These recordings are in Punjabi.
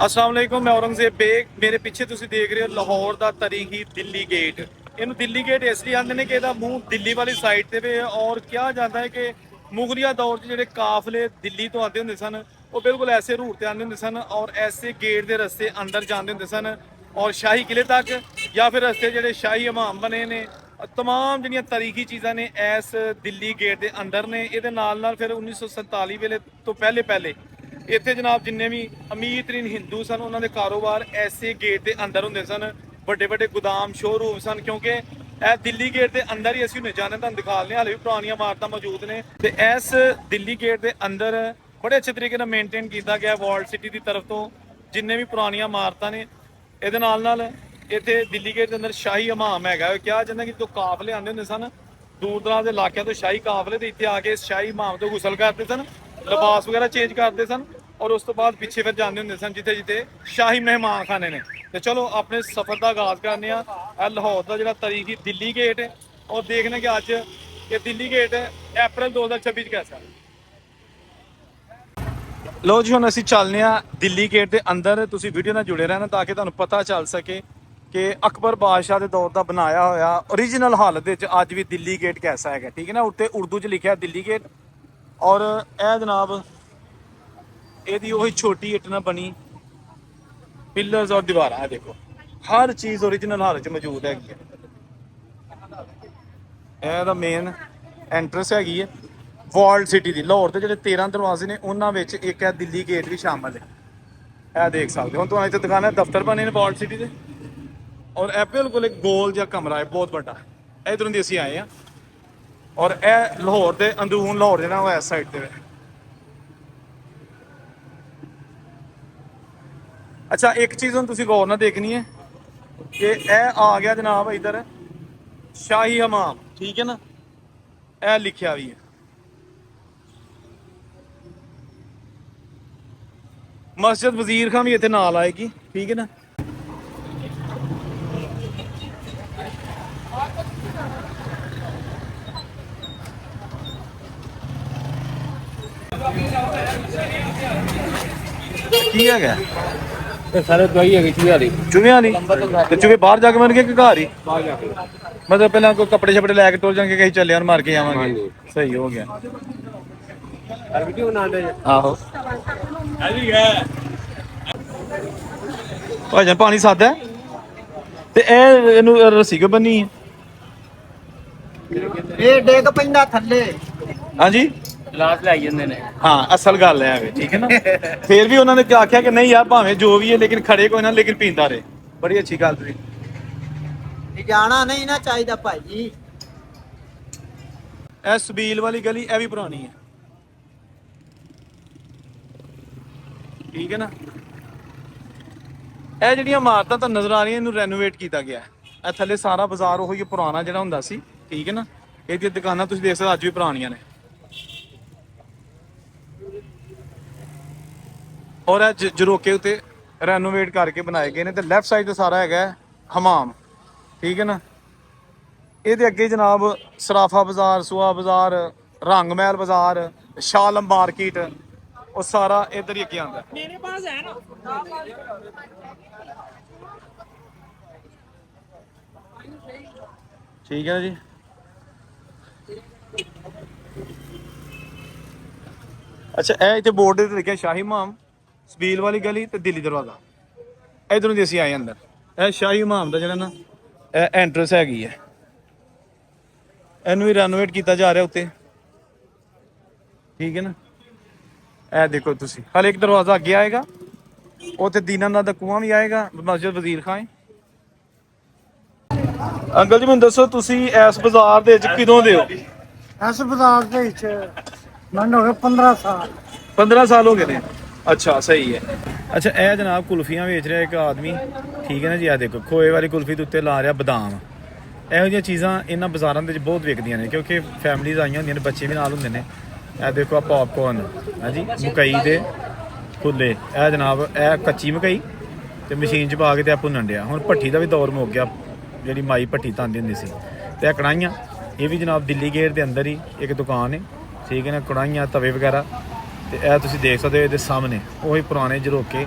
अस्सलाम वालेकुम, मैं औरंगजेब बेग। मेरे ਪਿੱਛੇ ਤੁਸੀਂ ਦੇਖ ਰਹੇ ਹੋ ਲਾਹੌਰ ਦਾ ਤਾਰੀਖੀ ਦਿੱਲੀ ਗੇਟ। ਇਹਨੂੰ ਦਿੱਲੀ ਗੇਟ ਇਸ ਲਈ ਆਂਦੇ ਨੇ ਕਿ ਇਹਦਾ ਮੂੰਹ ਦਿੱਲੀ ਵਾਲੀ ਸਾਈਡ ਤੇ ਵੇ ਔਰ ਕਿਹਾ ਜਾਂਦਾ ਹੈ ਕਿ ਮੁਗਲਿਆ ਦੌਰ 'ਚ ਜਿਹੜੇ ਕਾਫਲੇ ਦਿੱਲੀ ਤੋਂ ਆਉਂਦੇ ਹੁੰਦੇ ਸਨ ਉਹ ਬਿਲਕੁਲ ਐਸੇ ਰੂਟ ਤੇ ਆਉਂਦੇ ਹੁੰਦੇ ਸਨ ਔਰ ਐਸੇ ਗੇਟ ਦੇ ਰਸਤੇ ਅੰਦਰ ਜਾਂਦੇ ਹੁੰਦੇ ਸਨ ਔਰ ਸ਼ਾਹੀ ਕਿਲੇ ਤੱਕ ਜਾਂ ਫਿਰ ਰਸਤੇ ਜਿਹੜੇ ਸ਼ਾਹੀ ਹਮਾਮ ਬਣੇ ਨੇ तमाम ਜਿਹੜੀਆਂ ਤਾਰੀਖੀ ਚੀਜ਼ਾਂ ਨੇ ਇਸ ਦਿੱਲੀ ਗੇਟ ਦੇ ਅੰਦਰ ਨੇ। ਇਹਦੇ ਨਾਲ ਫਿਰ 1947 ਵੇਲੇ ਤੋਂ ਪਹਿਲੇ ਇੱਥੇ ਜਨਾਬ ਜਿੰਨੇ ਵੀ ਅਮੀਰ ਤਰੀਨ ਹਿੰਦੂ ਸਨ ਉਹਨਾਂ ਦੇ ਕਾਰੋਬਾਰ ਐਸੇ ਗੇਟ ਦੇ ਅੰਦਰ ਹੁੰਦੇ ਸਨ। ਵੱਡੇ ਵੱਡੇ ਗੋਦਾਮ ਸ਼ੋਰੂਮ ਸਨ ਕਿਉਂਕਿ ਇਹ ਦਿੱਲੀ ਗੇਟ ਦੇ ਅੰਦਰ ਹੀ ਅਸੀਂ ਹੁਣੇ ਜਾਣੇ ਤੁਹਾਨੂੰ ਦਿਖਾ ਲਿਆ। ਹਾਲੇ ਵੀ ਪੁਰਾਣੀਆਂ ਇਮਾਰਤਾਂ ਮੌਜੂਦ ਨੇ ਤੇ ਇਸ ਦਿੱਲੀ ਗੇਟ ਦੇ ਅੰਦਰ ਬੜੇ ਅੱਛੇ ਤਰੀਕੇ ਨਾਲ ਮੇਨਟੇਨ ਕੀਤਾ ਗਿਆ ਵਰਲਡ ਸਿਟੀ ਦੀ ਤਰਫ ਤੋਂ ਜਿੰਨੇ ਵੀ ਪੁਰਾਣੀਆਂ ਇਮਾਰਤਾਂ ਨੇ। ਇਹਦੇ ਨਾਲ ਇੱਥੇ ਦਿੱਲੀ ਗੇਟ ਦੇ ਅੰਦਰ ਸ਼ਾਹੀ ਹਮਾਮ ਹੈਗਾ। ਕਿਹਾ ਜਾਂਦਾ ਕਿ ਜਦੋਂ ਕਾਫਲੇ ਆਉਂਦੇ ਹੁੰਦੇ ਸਨ ਦੂਰ ਦਰਾਜ ਦੇ ਇਲਾਕਿਆਂ ਤੋਂ ਸ਼ਾਹੀ ਕਾਫਲੇ ਤੇ ਇੱਥੇ ਆ ਕੇ ਸ਼ਾਹੀ ਹਮਾਮ ਤੋਂ ਗੁਸਲ ਕਰਦੇ ਸਨ, ਲਿਬਾਸ ਵਗੈਰਾ ਚੇਂਜ ਕਰਦੇ ਸਨ ਔਰ ਉਸ ਤੋਂ ਬਾਅਦ ਪਿੱਛੇ ਫਿਰ ਜਾਂਦੇ ਹੁੰਦੇ ਸਨ ਜਿੱਥੇ ਜਿੱਥੇ ਸ਼ਾਹੀ ਮਹਿਮਾਨ ਖਾਨੇ ਨੇ। ਤੇ ਚਲੋ ਆਪਣੇ ਸਫ਼ਰ ਦਾ ਆਗਾਜ਼ ਕਰਨੇ ਆ ਇਹ ਲਾਹੌਰ ਦਾ ਜਿਹੜਾ ਤਾਰੀਖੀ ਦਿੱਲੀ ਗੇਟ ਹੈ ਔਰ ਦੇਖਨੇ ਕਿ ਅੱਜ ਇਹ ਦਿੱਲੀ ਗੇਟ ਅਪ੍ਰੈਲ 2026 ਚ ਕੈਸਾ। ਲੋ ਜੀ ਹੁਣ ਅਸੀਂ ਚੱਲਨੇ ਆ ਦਿੱਲੀ ਗੇਟ ਦੇ ਅੰਦਰ। ਤੁਸੀਂ ਵੀਡੀਓ ਨਾਲ ਜੁੜੇ ਰਹਿਣਾ ਤਾਂ ਕਿ ਤੁਹਾਨੂੰ ਪਤਾ ਚੱਲ ਸਕੇ ਕਿ ਅਕਬਰ ਬਾਦਸ਼ਾਹ ਦੇ ਦੌਰ ਦਾ ਬਣਾਇਆ ਹੋਇਆ ਓਰੀਜਨਲ ਹਾਲਤ ਵਿੱਚ ਅੱਜ ਵੀ ਦਿੱਲੀ ਗੇਟ ਕੈਸਾ ਹੈਗਾ। ਠੀਕ ਹੈ ਨਾ, ਉੱਤੇ ਉਰਦੂ 'ਚ ਲਿਖਿਆ ਦਿੱਲੀ ਗੇਟ ਔਰ ਇਹ ਜਨਾਬ ਇਹਦੀ ਉਹੀ ਛੋਟੀ ਇੱਟ ਨਾਲ ਬਣੀ ਪਿਲਰਸ ਔਰ ਦੀਵਾਰਾਂ। ਇਹ ਦੇਖੋ ਹਰ ਚੀਜ਼ ਓਰੀਜਨਲ ਹਾਲਤ 'ਚ ਮੌਜੂਦ ਹੈਗੀ ਹੈ। ਇਹ ਦਾ ਮੇਨ ਐਂਟਰੈਂਸ ਹੈਗੀ ਹੈ ਵਰਲਡ ਸਿਟੀ ਦੀ। ਲਾਹੌਰ ਦੇ ਜਿਹੜੇ 13 ਦਰਵਾਜ਼ੇ ਨੇ ਉਹਨਾਂ ਵਿੱਚ ਇੱਕ ਹੈ ਦਿੱਲੀ ਗੇਟ ਵੀ ਸ਼ਾਮਲ ਹੈ। ਇਹ ਦੇਖ ਸਕਦੇ ਹੋ। ਹੁਣ ਤੁਹਾਨੂੰ ਇੱਥੇ ਦਿਖਾਣਾ ਦਫ਼ਤਰ ਬਣੇ ਨੇ ਵਰਲਡ ਸਿਟੀ ਦੇ ਔਰ ਇਹ ਬਿਲਕੁਲ ਇੱਕ ਗੋਲ ਜਿਹਾ ਕਮਰਾ ਹੈ ਬਹੁਤ ਵੱਡਾ। ਇਧਰੋਂ ਦੀ ਅਸੀਂ ਆਏ ਹਾਂ ਔਰ ਇਹ ਲਾਹੌਰ ਦੇ ਅੰਦਰੂਨ ਲਾਹੌਰ ਜਿਹੜਾ ਉਹ ਇਸ ਸਾਈਡ ਤੇ। ਅੱਛਾ ਇੱਕ ਚੀਜ਼ ਹੁਣ ਤੁਸੀਂ ਗੌਰ ਨਾਲ ਦੇਖਣੀ ਹੈ ਕਿ ਇਹ ਆ ਗਿਆ ਜਨਾਬ ਇਧਰ ਸ਼ਾਹੀ ਹਮਾਮ। ਠੀਕ ਹੈ ਨਾ, ਇਹ ਲਿਖਿਆ ਵੀ ਹੈ। ਮਸਜਿਦ ਵਜ਼ੀਰ ਖਾਨ ਵੀ ਇੱਥੇ ਨਾਲ ਆਏਗੀ। ਠੀਕ ਹੈ ਨਾ, ਕੀ ਹੈਗਾ ਇਹ ਸਾਰੇ ਦਵਾਈ ਹੈਗੀ ਚੂਹਿਆਂ ਦੀ ਤੇ ਚੂਹੇ ਬਾਹਰ ਜਾ ਕੇ ਮਰਨਗੇ ਕਿ ਘਰ ਹੀ? ਬਾਹਰ ਜਾ ਕੇ ਮਤਲਬ ਪਹਿਲਾਂ ਕੋਈ ਕੱਪੜੇ ਛਪੜੇ ਲੈ ਕੇ ਟੁਰ ਜਾਣਗੇ ਕਹੀਂ ਚੱਲਿਆਂ ਨੂੰ ਮਾਰ ਕੇ ਆਵਾਂਗੇ। ਸਹੀ ਹੋ ਗਿਆ। ਵੀਡੀਓ ਬਣਾਉਂਦੇ ਆਹੋ ਭਾਜਨ ਪਾਣੀ ਸਾਦਾ ਹੈ ਤੇ ਇਹ ਇਹਨੂੰ ਰੱਸੀ ਕਿਉਂ ਬੰਨੀ ਹੈ? ਇਹ ਡੇਗ ਪੈਂਦਾ ਥੱਲੇ। ਹਾਂਜੀ ਗਲਾਸ ਲੈ ਜਾਂਦੇ ਨੇ। ਹਾਂ ਅਸਲ ਗੱਲ ਹੈ ਵੇ। ਠੀਕ ਹੈ ਨਾ, ਫੇਰ ਵੀ ਉਹਨਾਂ ਨੇ ਆਖਿਆ ਕਿ ਨਹੀਂ ਯਾਰ ਭਾਵੇਂ ਜੋ ਵੀ ਹੈ ਲੇਕਿਨ ਖੜੇ ਕੋਈ ਨਾ ਲੇਕਿਨ ਪੀਂਦਾ ਰਹੇ। ਬੜੀ ਅੱਛੀ ਗੱਲ ਤੁਸੀਂ ਜਾਣਾ ਨਹੀਂ ਨਾ ਚਾਹੀਦਾ ਭਾਈ। ਇਹ ਸਬੀਲ ਵਾਲੀ ਗਲੀ ਇਹ ਵੀ ਪੁਰਾਣੀ ਹੈ। ਠੀਕ ਹੈ ਨਾ, ਇਹ ਜਿਹੜੀਆਂ ਇਮਾਰਤਾਂ ਤਾਂ ਨਜ਼ਰ ਆ ਰਹੀਆਂ ਇਹਨੂੰ ਰੈਨੋਵੇਟ ਕੀਤਾ ਗਿਆ। ਇਹ ਥੱਲੇ ਸਾਰਾ ਬਾਜ਼ਾਰ ਉਹੀ ਪੁਰਾਣਾ ਜਿਹੜਾ ਹੁੰਦਾ ਸੀ। ਠੀਕ ਹੈ ਨਾ, ਇਹਦੀਆਂ ਦੁਕਾਨਾਂ ਤੁਸੀਂ ਦੇਖ ਸਕਦੇ ਅੱਜ ਵੀ ਪੁਰਾਣੀਆਂ ਨੇ ਔਰ ਇਹ ਜਰੋਕੇ ਉੱਤੇ ਰੈਨੋਵੇਟ ਕਰਕੇ ਬਣਾਏ ਗਏ ਨੇ। ਤੇ ਲੈਫਟ ਸਾਈਡ ਤੇ ਸਾਰਾ ਹੈਗਾ ਹਮਾਮ। ਠੀਕ ਹੈ ਨਾ, ਇਹਦੇ ਅੱਗੇ ਜਨਾਬ ਸਰਾਫਾ ਬਾਜ਼ਾਰ, ਸੁਆ ਬਾਜ਼ਾਰ, ਰੰਗ ਮਹਿਲ ਬਾਜ਼ਾਰ, ਸ਼ਾਲਮ ਮਾਰਕੀਟ ਉਹ ਸਾਰਾ ਇਧਰ ਹੀ ਅੱਗੇ ਆਉਂਦਾ। ਮੇਰੇ ਪਾਸ ਹੈ ਨਾ। ਠੀਕ ਹੈ ਜੀ। ਅੱਛਾ ਇਹ ਇੱਥੇ ਬੋਰਡ ਤੇ ਲਿਖਿਆ ਸ਼ਾਹੀ ਹਮਾਮ, ਸਬੀਲ ਵਾਲੀ ਗਲੀ ਤੇ ਦਿੱਲੀ ਦਰਵਾਜ਼ਾ। ਇਧਰੋਂ ਦੀ ਅਸੀਂ ਆਏ ਅੰਦਰ। ਇਹ ਸ਼ਾਹੀ ਹਮਾਮ ਦਾ ਜਿਹੜਾ ਨਾ ਇਹ ਐਂਟਰੈਂਸ ਹੈਗੀ ਹੈ। ਇਹਨੂੰ ਵੀ ਰੈਨੋਵੇਟ ਕੀਤਾ ਜਾ ਰਿਹਾ ਉੱਤੇ। ਠੀਕ ਹੈ ਨਾ, ਇਹ ਦੇਖੋ ਤੁਸੀਂ ਹਲੇ ਇੱਕ ਦਰਵਾਜ਼ਾ ਅੱਗੇ ਆਏਗਾ ਉੱਥੇ ਦੀਨਾਨਾਥ ਦਾ ਕੂਆਂ ਵੀ ਆਏਗਾ। ਮਸਜਿਦ ਵਜ਼ੀਰ ਖਾਨ। ਅੰਕਲ ਜੀ ਮੈਨੂੰ ਦੱਸੋ ਤੁਸੀਂ ਇਸ ਬਾਜ਼ਾਰ ਦੇ ਵਿੱਚ ਕਿਦੋਂ ਦੇ ਹੋ? ਇਸ ਬਾਜ਼ਾਰ ਦੇ ਵਿੱਚ ਮੈਨੂੰ ਹੋ ਗਏ 15 ਸਾਲ। 15 ਸਾਲ ਹੋ ਗਏ ਨੇ। ਅੱਛਾ ਸਹੀ ਹੈ। ਅੱਛਾ ਇਹ ਜਨਾਬ ਕੁਲਫੀਆਂ ਵੇਚ ਰਿਹਾ ਇੱਕ ਆਦਮੀ। ਠੀਕ ਹੈ ਨਾ ਜੀ, ਆ ਦੇਖੋ ਖੋਏ ਵਾਲੀ ਕੁਲਫੀ ਦੇ ਉੱਤੇ ਲਾ ਰਿਹਾ ਬਦਾਮ। ਇਹੋ ਜਿਹੀਆਂ ਚੀਜ਼ਾਂ ਇਹਨਾਂ ਬਾਜ਼ਾਰਾਂ ਦੇ ਵਿੱਚ ਬਹੁਤ ਵਿਕਦੀਆਂ ਨੇ ਕਿਉਂਕਿ ਫੈਮਲੀਜ਼ ਆਈਆਂ ਹੁੰਦੀਆਂ ਨੇ, ਬੱਚੇ ਵੀ ਨਾਲ ਹੁੰਦੇ ਨੇ। ਇਹ ਦੇਖੋ ਆ ਪੌਪਕੌਰਨ ਹਾਂਜੀ ਮਕਈ ਦੇ ਫੁੱਲੇ। ਇਹ ਜਨਾਬ ਇਹ ਕੱਚੀ ਮਕਈ ਤੇ ਮਸ਼ੀਨ 'ਚ ਪਾ ਕੇ ਤੇ ਆ ਭੁੰਨਣ ਡਿਆ। ਹੁਣ ਭੱਠੀ ਦਾ ਵੀ ਦੌਰ ਮੁੱਕ ਗਿਆ ਜਿਹੜੀ ਮਾਈ ਭੱਠੀ ਤਾਂਦੀ ਹੁੰਦੀ ਸੀ। ਤੇ ਇਹ ਕੜਾਹੀਆਂ ਇਹ ਵੀ ਜਨਾਬ ਦਿੱਲੀ ਗੇਟ ਦੇ ਅੰਦਰ ਹੀ ਇੱਕ ਦੁਕਾਨ ਹੈ। ਠੀਕ ਹੈ ਨਾ, ਕੜਾਹੀਆਂ ਤਵੇ ਵਗੈਰਾ। ਤੇ ਇਹ ਤੁਸੀਂ ਦੇਖ ਸਕਦੇ ਹੋ ਇਹਦੇ ਸਾਹਮਣੇ ਉਹੀ ਪੁਰਾਣੇ ਝਰੋਕੇ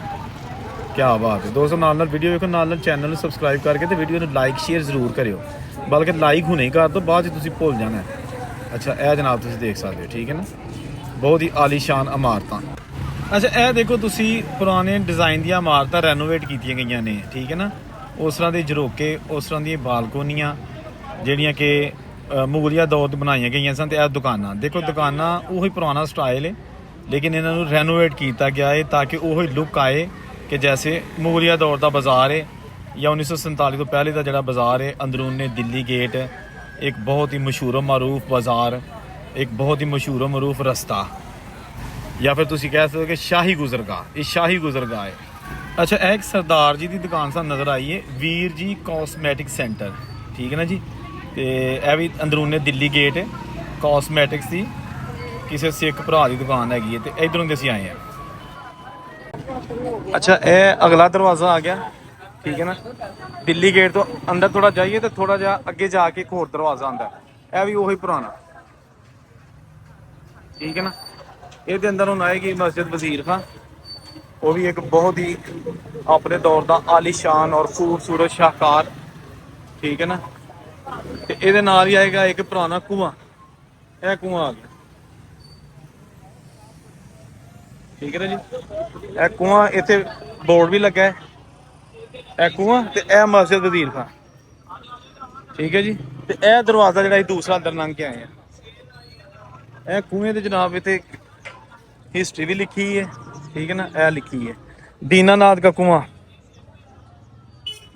क्या बात है दोस्तों, नाल वीडियो देखो, नाल चैनल सबसक्राइब करके तो वीडियो लाइक शेयर जरूर करियो, बल्कि लाइक हुणे कर दो, बाद तुसीं भुल जाना है। अच्छा यह जनाब तुसीं देख सकते हो, ठीक है ना, बहुत ही आलीशान इमारतां। अच्छा यह देखो तुसीं पुराने डिज़ाइन दी इमारतां रेनोवेट कीतियां गईयां ने, ठीक है ना, उस तरह के झरोके, उस तरह दी बालकोनियां ਜਿਹੜੀਆਂ कि मुगलिया दौर च बनाई गई सन। तो यह दुकाना देखो, दुकाना उही पुराना स्टाइल है, लेकिन इन्हों रेनोवेट किया गया है ताकि वही लुक आए कि जैसे मुगलिया दौर का बाज़ार है या 1947 तो पहले का जोड़ा बाज़ार है। अंदरूने दिल्ली गेट एक बहुत ही मशहूर मरूफ बाज़ार, एक बहुत ही मशहूर मरूफ रस्ता, या फिर तुम कह सकते हो कि शाही गुजरगाह, ये शाही गुजरगाह है। अच्छा एक सरदार जी की दुकान सा नज़र आई है, वीर जी कॉस्मैटिक सेंटर, ठीक है ना जी। तो यह भी अंदरूने दिल्ली गेट कॉस्मैटिक्स की किसी सिख भरा की दुकान हैगी है। तो इधरों असीं आए हैं। अच्छा यह अगला दरवाज़ा आ गया, ठीक है ना, दिल्ली गेट तो अंदर थोड़ा जाइए तो थोड़ा जा अगे जाके एक होर दरवाज़ा आता है, यह भी वही पुराना, ठीक है ना। ये अंदर हम आएगी मस्जिद वज़ीर खां, वो भी एक बहुत ही अपने दौर का आलीशान और खूबसूरत शाहकार, ठीक है ना। तो ये नाल ही आएगा एक पुराना कुआं, यह कुआं आ गया, ठीक है ना जी। यह कुआं इत्थे बोर्ड भी लगा है, यह कुआं तो यह मस्जिद वज़ीर खां, ठीक है जी। तो यह दरवाज़ा जो दूसरा अंदर लंघ के आए हैं, यह कुएं तो जनाब इतने हिस्ट्री भी लिखी है, ठीक है ना, यह लिखी है दीनानाथ का कुआं।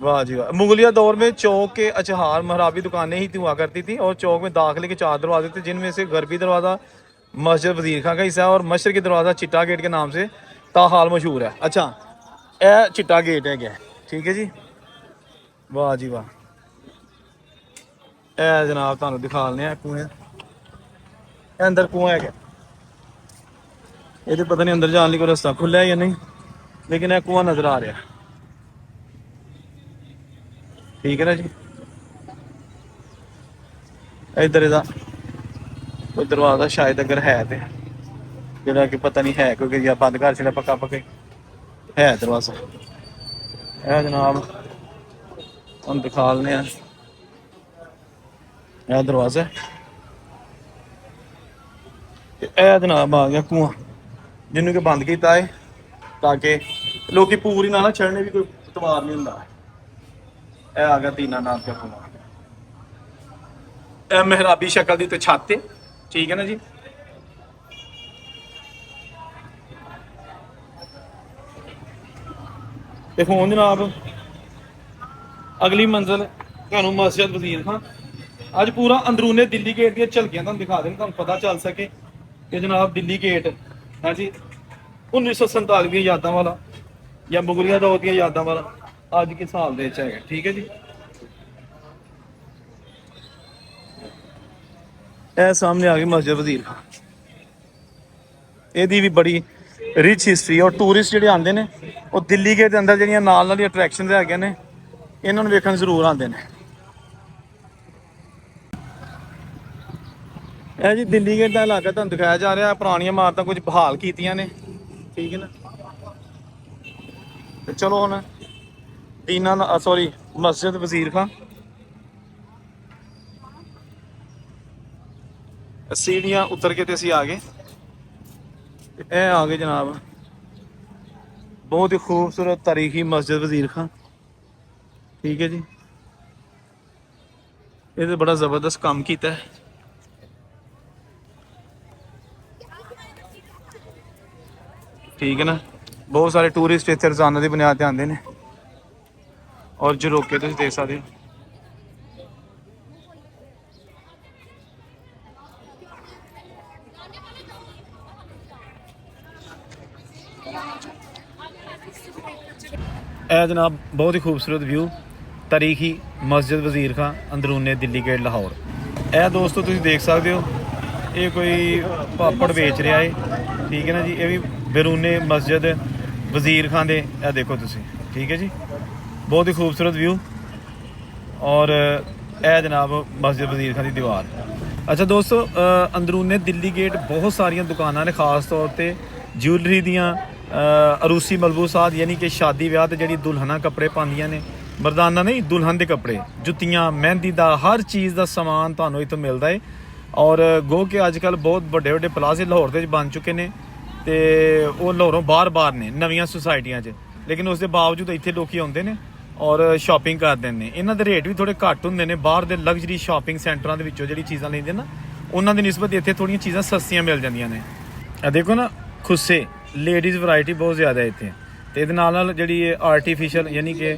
वाह जी वाह। मुगलिया दौर में चौक के अचहार महराबी दुकानें ही हुआ करती थी और चौक में दाखिले के 4 दरवाजे थे, जिनमें से गरबी दरवाज़ा मस्जिद वज़ीर खां का हिस्सा है और मशरकी दरवाज़ा चिट्टा गेट के नाम से ताहाल मशहूर है। अच्छा यह चिट्टा गेट है क्या, ठीक है जी। वाह जी वाह। यह जनाब तुहानू दिखा लें कुएं, अंदर कुआं है, ये तो पता नहीं अंदर जाने को रास्ता खुला है या नहीं, लेकिन यह कुआं नज़र आ रहा है, ठीक है ना जी। इधर इहदा कोई दरवाज़ा शायद अगर है तो जोड़ा कि पता नहीं है, क्योंकि या बंद कर छड़ा पक्का पक्का है दरवाज़ा। यह जनाब हम दिखा लें, यह दरवाज़ा, यह जनाब आ गया कुआं, जिन्होंने कि बंद किया है ताकि लोग पूरी ना चढ़ने भी कोई इतवार नहीं होंगे। यह आ गया दीनानाथ का कुआं, यह मेहराबी शक्ल की तो छत है, ठीक है ना जी। तो हुण जनाब अगली मंजिल तुहानू मस्जिद वज़ीर खां, अज पूरा अंदरूने दिल्ली गेट दी झलकियां तुहानू दिखा दें, तुहानू पता चल सके कि जनाब दिल्ली गेट है जी 1947 दी यादां वाला या मुगलिया दौर दी यादां वाला अज किस हाल दे विच है, ठीक है जी। यह सामने आ गई मस्जिद वज़ीर खां, यदी भी बड़ी रिच हिस्टरी और टूरिस्ट जिहड़े आंदे ने वो दिल्ली गेट के अंदर जिहड़ियां नाल नाल अट्रैक्शन है ने, इन्हां नूं वेखण जरूर आंदे ने। यह जी दिल्ली गेट का इलाका तुहानूं दिखाया जा रहा है, पुरानियां इमारतां कुछ बहाल कीतियां ने, ठीक है ना। तो चलो हुण दीना सॉरी मस्जिद वज़ीर खां, सीढ़ियां उतर के तो असीं आ गए, ए आ गए जनाब बहुत ही खूबसूरत तारीखी मस्जिद वज़ीर खां, ठीक है जी। ये तो बड़ा ज़बरदस्त काम किया है, ठीक है ना। बहुत सारे टूरिस्ट इतने रोजाना की बुनियाद पर आते हैं और झरोके तुसीं देख सकते हो। यह जनाब बहुत ही खूबसूरत व्यू तारीखी मस्जिद वज़ीर खां अंदरूने दिल्ली गेट लाहौर। यह दोस्तों तुसीं देख सकते हो, ये कोई पापड़ बेच रहा है, ठीक है ना जी। ये भी बैरूने मस्जिद वज़ीर खां दे, यह देखो तुसीं, ठीक है जी। बहुत ही खूबसूरत व्यू और यह जनाब मस्जिद वज़ीर खां की दीवार। अच्छा दोस्तों अंदरूने दिल्ली गेट बहुत सारिया दुकानां ने, खास तौर पर ज्वैलरी दियाँ ਅਰੂਸੀ ਮਲਬੂਸਾਤ ਯਾਨੀ ਕਿ ਸ਼ਾਦੀ ਵਿਆਹ ਤੇ ਜਿਹੜੀ ਦੁਲਹਨਾਂ ਕੱਪੜੇ ਪਾਉਂਦੀਆਂ ਨੇ, ਮਰਦਾਨਾ ਨਹੀਂ ਦੁਲਹਨ ਦੇ ਕੱਪੜੇ, ਜੁੱਤੀਆਂ, ਮਹਿੰਦੀ ਦਾ ਹਰ ਚੀਜ਼ ਦਾ ਸਮਾਨ ਤੁਹਾਨੂੰ ਇੱਥੋਂ ਮਿਲਦਾ ਹੈ। ਔਰ ਗੋ ਕਿ ਅੱਜ ਕੱਲ੍ਹ ਬਹੁਤ ਵੱਡੇ ਵੱਡੇ ਪਲਾਜ਼ੇ ਲਾਹੌਰ ਦੇ ਵਿੱਚ ਬਣ ਚੁੱਕੇ ਨੇ ਤੇ ਉਹ ਲਾਹੌਰੋਂ ਬਾਹਰ ਨੇ ਨਵੀਆਂ ਸੁਸਾਇਟੀਆਂ 'ਚ, ਲੇਕਿਨ ਉਸ ਦੇ ਬਾਵਜੂਦ ਇੱਥੇ ਲੋਕੀ ਆਉਂਦੇ ਨੇ ਔਰ ਸ਼ਾਪਿੰਗ ਕਰਦੇ ਨੇ। ਇਹਨਾਂ ਦੇ ਰੇਟ ਵੀ ਥੋੜੇ ਘੱਟ ਹੁੰਦੇ ਨੇ, ਬਾਹਰ ਦੇ ਲਗਜ਼ਰੀ ਸ਼ਾਪਿੰਗ ਸੈਂਟਰਾਂ ਦੇ ਵਿੱਚੋਂ ਜਿਹੜੀ ਚੀਜ਼ਾਂ ਲੈਂਦੇ ਨਾ ਉਹਨਾਂ ਦੀ ਨਿਸਬਤ ਇੱਥੇ ਥੋੜੀਆਂ ਚੀਜ਼ਾਂ ਸਸਤੀਆਂ ਮਿਲ ਜਾਂਦੀਆਂ ਨੇ। ਆ ਦੇਖੋ ਨਾ ਖੁੱਸੇ, ਲੇਡੀਜ਼ ਵੈਰਾਈਟੀ ਬਹੁਤ ਜ਼ਿਆਦਾ ਹੈ ਇੱਥੇ। ਤੇ ਇਹਦੇ ਨਾਲ ਜਿਹੜੀ ਆਰਟੀਫਿਸ਼ਲ ਯਾਨੀ ਕਿ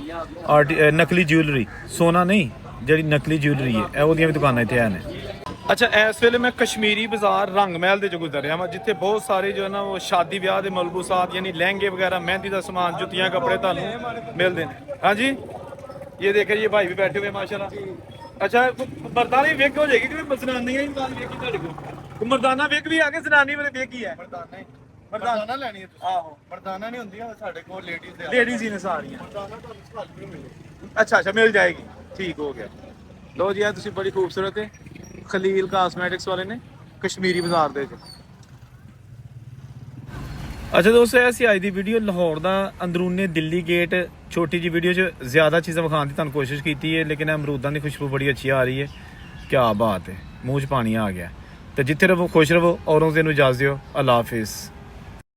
ਨਕਲੀ ਜਿਊਲਰੀ, ਸੋਨਾ ਨਹੀਂ ਜਿਹੜੀ ਨਕਲੀ ਜਿਊਲਰੀ ਹੈ, ਇਹ ਉਹਦੀਆਂ ਵੀ ਦੁਕਾਨਾਂ ਇੱਥੇ ਹਨ। ਅੱਛਾ, ਇਸ ਵੇਲੇ ਮੈਂ ਕਸ਼ਮੀਰੀ ਬਾਜ਼ਾਰ ਰੰਗ ਮਹਿਲ ਦੇ 'ਚ ਗੁਜ਼ਰ ਰਿਹਾ ਵਾਂ, ਜਿੱਥੇ ਬਹੁਤ ਸਾਰੇ ਜੋ ਹੈ ਨਾ ਉਹ ਸ਼ਾਦੀ ਵਿਆਹ ਦੇ ਮਲਬੂਸਾਤ ਯਾਨੀ ਲਹਿੰਗੇ ਵਗੈरह, ਮਹਿੰਦੀ ਦਾ ਸਮਾਨ, ਜੁੱਤੀਆਂ, ਕੱਪੜੇ ਤੁਹਾਨੂੰ ਮਿਲਦੇ ਨੇ। ਹਾਂਜੀ, ਇਹ ਦੇਖਿए ये भाई भी बैठे हुए माशाल्लाह। अच्छा, मर्दाना विग हो जाएगी कि जनानियां ही माल वेखी ਤੁਹਾਡੇ ਕੋਲ? ਮਰਦਾਨਾ ਵਿਗ ਵੀ ਆ ਕੇ ਜਨਾਨੀ ਵਾਲੇ ਵਿਗ ਹੀ ਹੈ? ਮਰਦਾਨਾ ਲੈਣੀ ਹੈ ਤੁਸੀਂ? ਆਹੋ, ਮਰਦਾਨਾ ਨਹੀਂ ਹੁੰਦੀਆਂ ਸਾਡੇ ਕੋਲ, ਲੇਡੀਜ਼ ਦੇ ਲੇਡੀਜ਼ ਹੀ ਨੇ ਸਾਰੀਆਂ। ਮਰਦਾਨਾ ਤੁਹਾਨੂੰ ਸਾਨੂੰ ਮਿਲੇ। ਅੱਛਾ ਮਿਲ ਜਾਏਗੀ, ਠੀਕ ਹੋ ਗਿਆ। ਲੋ ਜੀ, ਇਹ ਤੁਸੀਂ ਬੜੀ ਖੂਬਸੂਰਤ ਹੈ ਖਲੀਲ ਕਾਸਮੈਟਿਕਸ ਵਾਲੇ ਨੇ ਕਸ਼ਮੀਰੀ ਬਾਜ਼ਾਰ ਦੇ ਵਿੱਚ। ਅੱਛਾ ਦੋਸਤੋ, ਇਹ ਸੀ ਅੱਜ ਦੀ ਵੀਡੀਓ ਲਾਹੌਰ ਦਾ ਅੰਦਰੂਨੀ ਦਿੱਲੀ ਗੇਟ। ਛੋਟੀ ਜੀ ਵੀਡੀਓ 'ਚ ਜ਼ਿਆਦਾ ਚੀਜ਼ਾਂ ਵਿਖਾਉਣ ਦੀ ਤੁਹਾਨੂੰ ਕੋਸ਼ਿਸ਼ ਕੀਤੀ ਹੈ, ਲੇਕਿਨ ਅਮਰੂਦਾਂ ਦੀ ਖੁਸ਼ਬੂ ਬੜੀ ਅੱਛੀ ਆ ਰਹੀ ਹੈ। ਕਿਆ ਬਾਤ ਹੈ, ਮੂੰਹ 'ਚ ਪਾਣੀ ਆ ਗਿਆ। ਤੇ ਜਿੱਥੇ ਰਹੋ ਖੁਸ਼ ਰਹੋ, ਔਰੋਂ ਨੂੰ ਇਜਾਜ਼ਤ ਦਿਓ। ਅੱਲਾ ਹਾਫਿਜ਼।